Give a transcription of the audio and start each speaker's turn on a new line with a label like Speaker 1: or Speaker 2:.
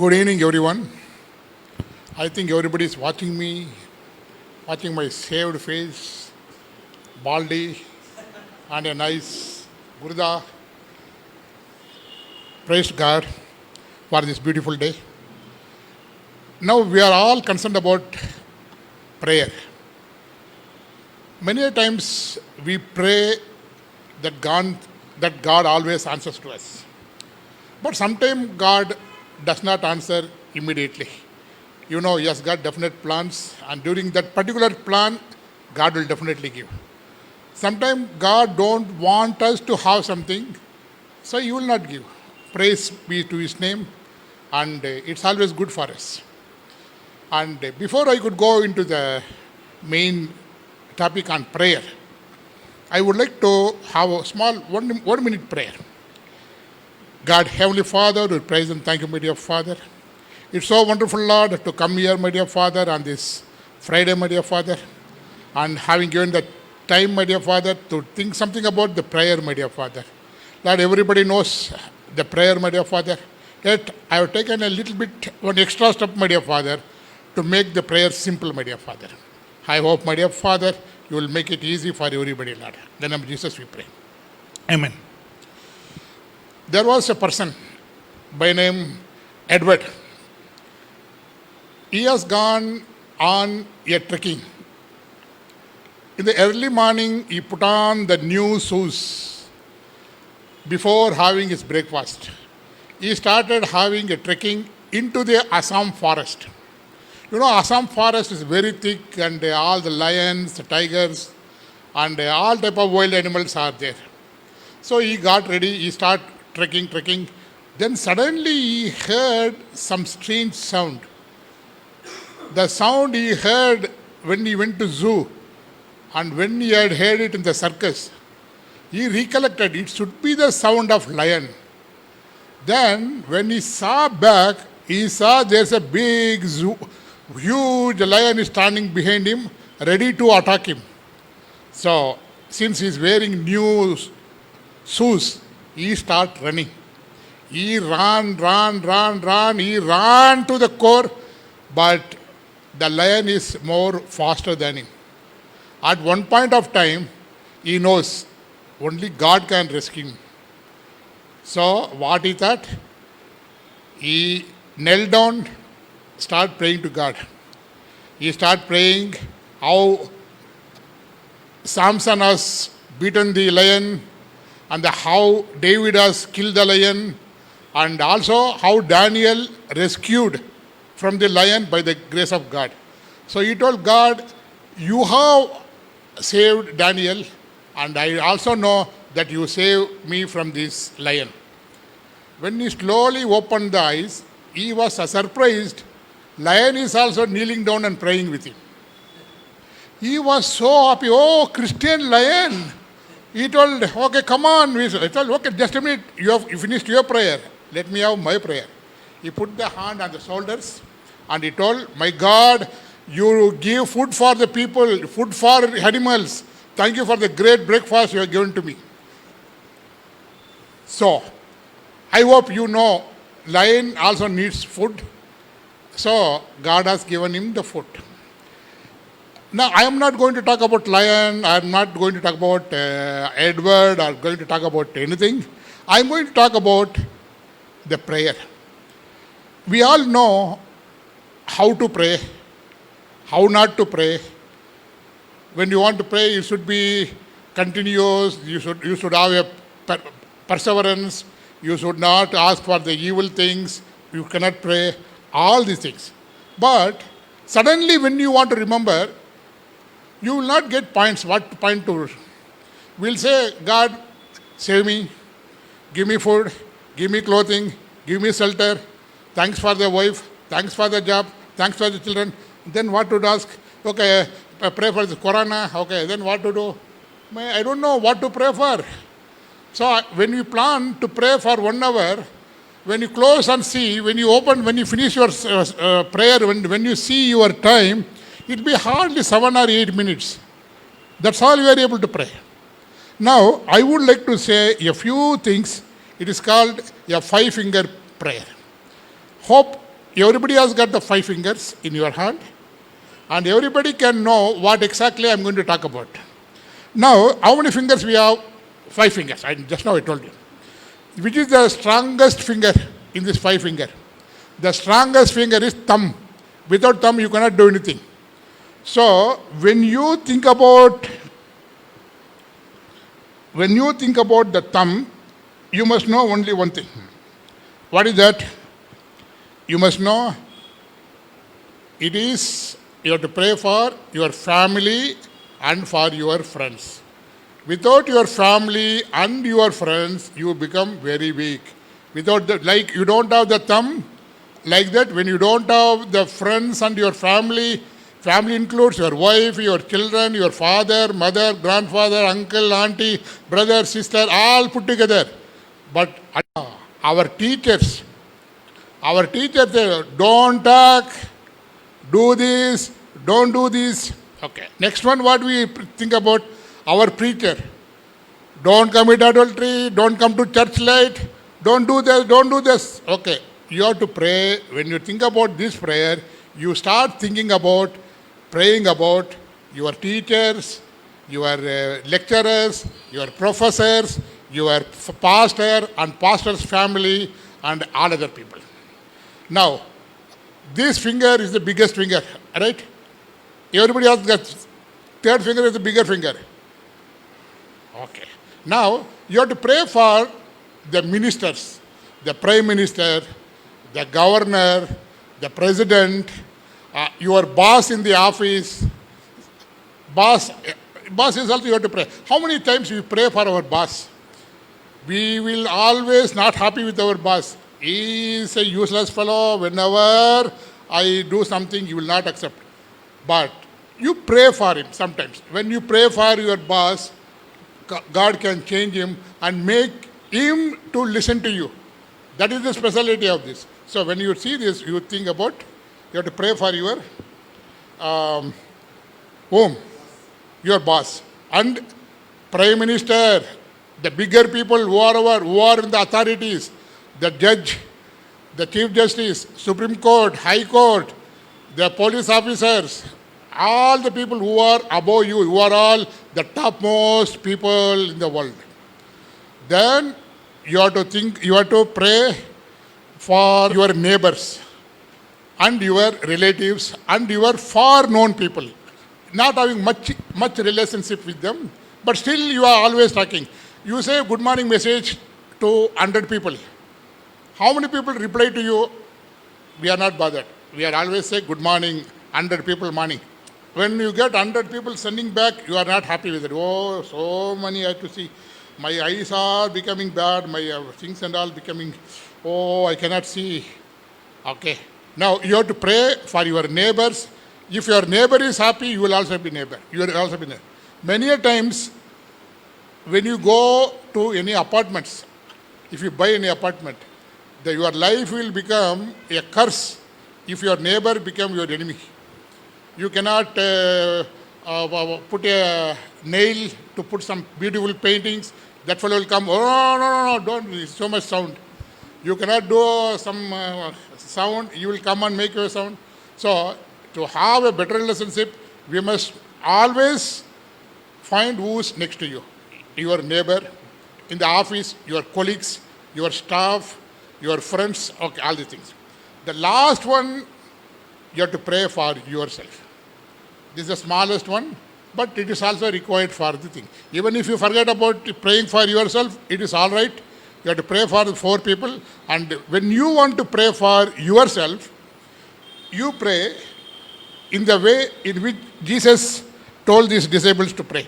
Speaker 1: Good evening, everyone. I think everybody is watching me, watching my shaved face, baldy, and a nice Gurda. Praise God for this beautiful day. Now we are all concerned about prayer. Many a times we pray that God always answers to us. But sometimes God does not answer immediately. You know, He has got definite plans, and during that particular plan, God will definitely give. Sometimes God don't want us to have something, so He will not give. Praise be to His name, and it's always good for us. And before I could go into the main topic on prayer, I would like to have a small 1 minute prayer. God, Heavenly Father, we praise and thank you, my dear Father. It's so wonderful, Lord, to come here, my dear Father, on this Friday, my dear Father, and having given the time, my dear Father, to think something about the prayer, my dear Father. Lord, everybody knows the prayer, my dear Father. Yet I have taken a little bit, one extra step, my dear Father, to make the prayer simple, my dear Father. I hope, my dear Father, you will make it easy for everybody, Lord. In the name of Jesus we pray. Amen. There was a person by name Edward. He has gone on a trekking. In the early morning, he put on the new shoes before having his breakfast. He started having a trekking into the Assam forest. You know, Assam forest is very thick, and all the lions, the tigers, and all type of wild animals are there. So he got ready, he started trekking. Then suddenly he heard some strange sound. The sound he heard when he went to zoo, and when he had heard it in the circus, he recollected it should be the sound of lion. Then when he saw back, he saw there's a big zoo, huge lion is standing behind him, ready to attack him. So since he's wearing new shoes, he started running. He ran. He ran to the core, but the lion is more faster than him. At one point of time, he knows only God can rescue him. So what he thought? He knelt down, started praying to God. He started praying how Samson has beaten the lion, and how David has killed the lion, and also how Daniel rescued from the lion by the grace of God. So he told God, you have saved Daniel, and I also know that you saved me from this lion. When he slowly opened the eyes, he was surprised. Lion is also kneeling down and praying with him. He was so happy. Oh, Christian lion. He told, okay, come on. I told, okay, just a minute. You finished your prayer. Let me have my prayer. He put the hand on the shoulders, and he told, my God, you give food for the people, food for animals. Thank you for the great breakfast you have given to me. So, I hope you know, lion also needs food. So, God has given him the food. Now, I am not going to talk about lion, I am not going to talk about Edward, or going to talk about anything. I am going to talk about the prayer. We all know how to pray, how not to pray. When you want to pray, you should be continuous, you should have a perseverance, you should not ask for the evil things, you cannot pray, all these things. But suddenly when you want to remember, you will not get points, what point to. We'll say, God, save me, give me food, give me clothing, give me shelter, thanks for the wife, thanks for the job, thanks for the children. Then what to ask? Okay, pray for the corona. Okay, then what to do? I don't know what to pray for. So when you plan to pray for 1 hour, when you close and see, when you finish your prayer, when you see your time, it will be hardly 7 or 8 minutes. That's all you are able to pray. Now, I would like to say a few things. It is called a 5-finger prayer. Hope everybody has got the 5 fingers in your hand, and everybody can know what exactly I'm going to talk about. Now, how many fingers we have? 5 fingers. Just now I told you. Which is the strongest finger in this 5 finger? The strongest finger is thumb. Without thumb, you cannot do anything. So, when you think about the thumb, you must know only one thing. What is that? You must know it is you have to pray for your family and for your friends. Without your family and your friends, you become very weak. Without the, like you don't have the thumb, like that, when you don't have the friends and your family, family includes your wife, your children, your father, mother, grandfather, uncle, auntie, brother, sister, all put together. But our teachers say, don't talk, do this, don't do this. Okay. Next one, what we think about? Our preacher. Don't commit adultery, don't come to church late, don't do this, don't do this. Okay. You have to pray. When you think about this prayer, you start thinking about praying about your teachers, your lecturers, your professors, your pastor and pastor's family, and all other people. Now, this finger is the biggest finger, right? Everybody else got third finger is the bigger finger. Okay. Now, you have to pray for the ministers, the prime minister, the governor, the president, your boss in the office. Boss is also you have to pray. How many times we pray for our boss? We will always not happy with our boss. He is a useless fellow. Whenever I do something, he will not accept. But you pray for him sometimes. When you pray for your boss, God can change him and make him to listen to you. That is the specialty of this. So when you see this, you think about, you have to pray for your home, your boss, and prime minister, the bigger people who are in the authorities, the judge, the chief justice, Supreme Court, High Court, the police officers, all the people who are above you, who are all the topmost people in the world. Then you have to pray for your neighbors and your relatives and your far known people. Not having much relationship with them, but still you are always talking. You say good morning message to 100 people. How many people reply to you? We are not bothered. We are always say good morning, 100 people morning. When you get 100 people sending back, you are not happy with it. Oh, so many I have to see. My eyes are becoming bad, my things and all becoming, oh, I cannot see. Okay. Now, you have to pray for your neighbors. If your neighbor is happy, you will also be neighbor. You will also be neighbor. Many a times, when you go to any apartments, if you buy any apartment, your life will become a curse if your neighbor become your enemy. You cannot put a nail to put some beautiful paintings. That fellow will come, oh, no, don't, it's so much sound. You cannot do some sound, you will come and make your sound. So, to have a better relationship, we must always find who's next to you. Your neighbor, in the office, your colleagues, your staff, your friends, okay, all these things. The last one, you have to pray for yourself. This is the smallest one, but it is also required for the thing. Even if you forget about praying for yourself, it is all right. You have to pray for the 4 people. And when you want to pray for yourself, you pray in the way in which Jesus told these disciples to pray.